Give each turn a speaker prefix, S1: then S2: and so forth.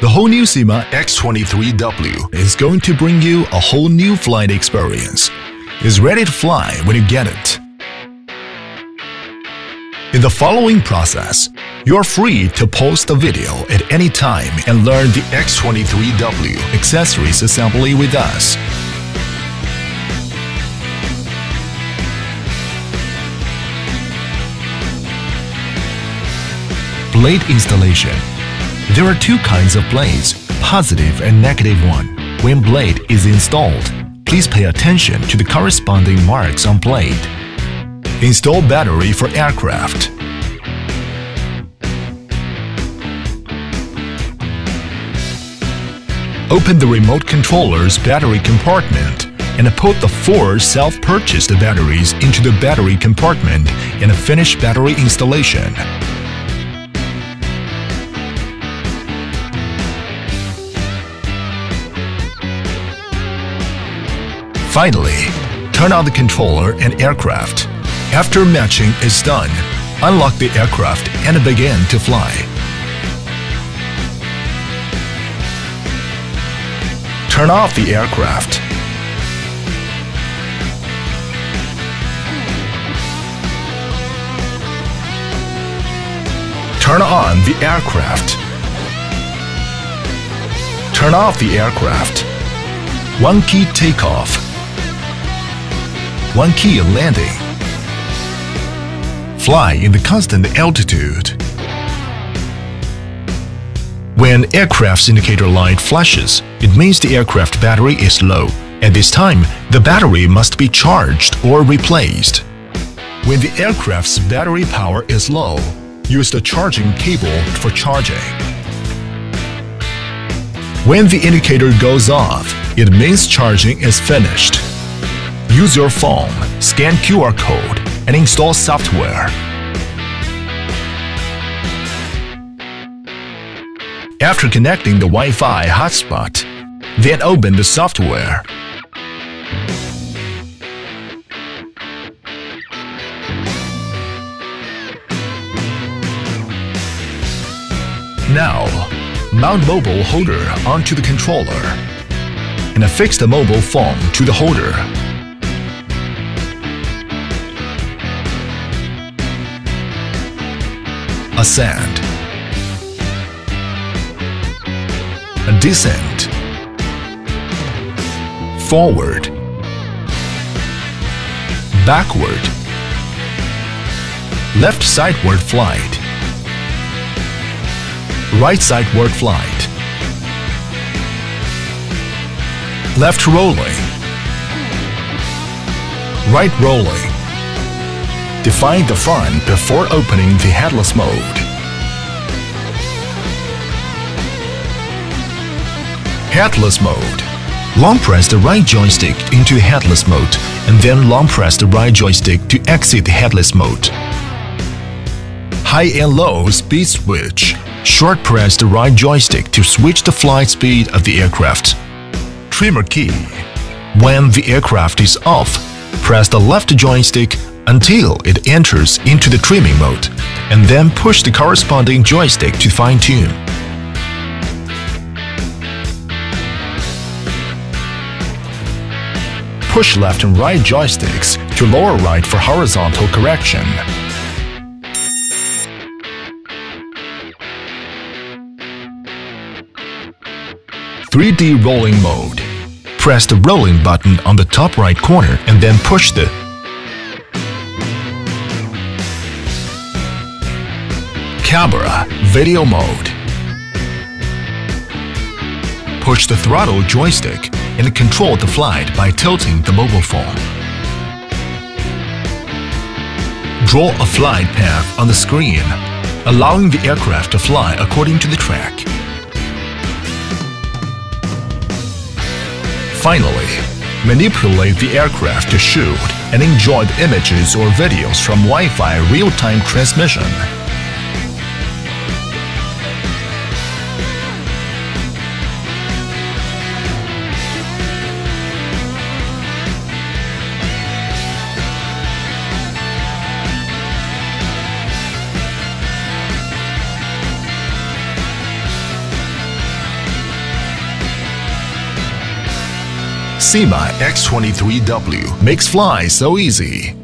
S1: The whole new Syma X23W is going to bring you a whole new flight experience. It's ready to fly when you get it. In the following process, you're free to pause the video at any time and learn the X23W accessories assembly with us. Blade installation. There are two kinds of blades, positive and negative one. When blade is installed, please pay attention to the corresponding marks on blade. Install battery for aircraft. Open the remote controller's battery compartment and put the four self-purchased batteries into the battery compartment and finish battery installation. Finally, turn on the controller and aircraft. After matching is done, unlock the aircraft and begin to fly. Turn off the aircraft. Turn on the aircraft. Turn off the aircraft. One key takeoff. One key landing. Fly in the constant altitude. When aircraft's indicator light flashes, it means the aircraft battery is low. At this time, the battery must be charged or replaced. When the aircraft's battery power is low, use the charging cable for charging. When the indicator goes off, it means charging is finished. Use your phone, scan QR code, and install software. After connecting the Wi-Fi hotspot, then open the software. Now, mount mobile holder onto the controller and affix the mobile phone to the holder. Ascend. Descent. Forward. Backward. Left sideward flight. Right sideward flight. Left rolling. Right rolling. Define the front before opening the headless mode. Headless mode. Long press the right joystick into headless mode and then long press the right joystick to exit the headless mode. High and low speed switch. Short press the right joystick to switch the flight speed of the aircraft. Trimmer key. When the aircraft is off, press the left joystick until it enters into the trimming mode, and then push the corresponding joystick to fine-tune. Push left and right joysticks to lower right for horizontal correction. (3D) rolling mode. Press the rolling button on the top right corner and then push the camera video mode. Push the throttle joystick and control the flight by tilting the mobile phone. Draw a flight path on the screen, allowing the aircraft to fly according to the track. Finally, manipulate the aircraft to shoot and enjoy the images or videos from Wi-Fi real-time transmission. Syma X23W makes flying so easy.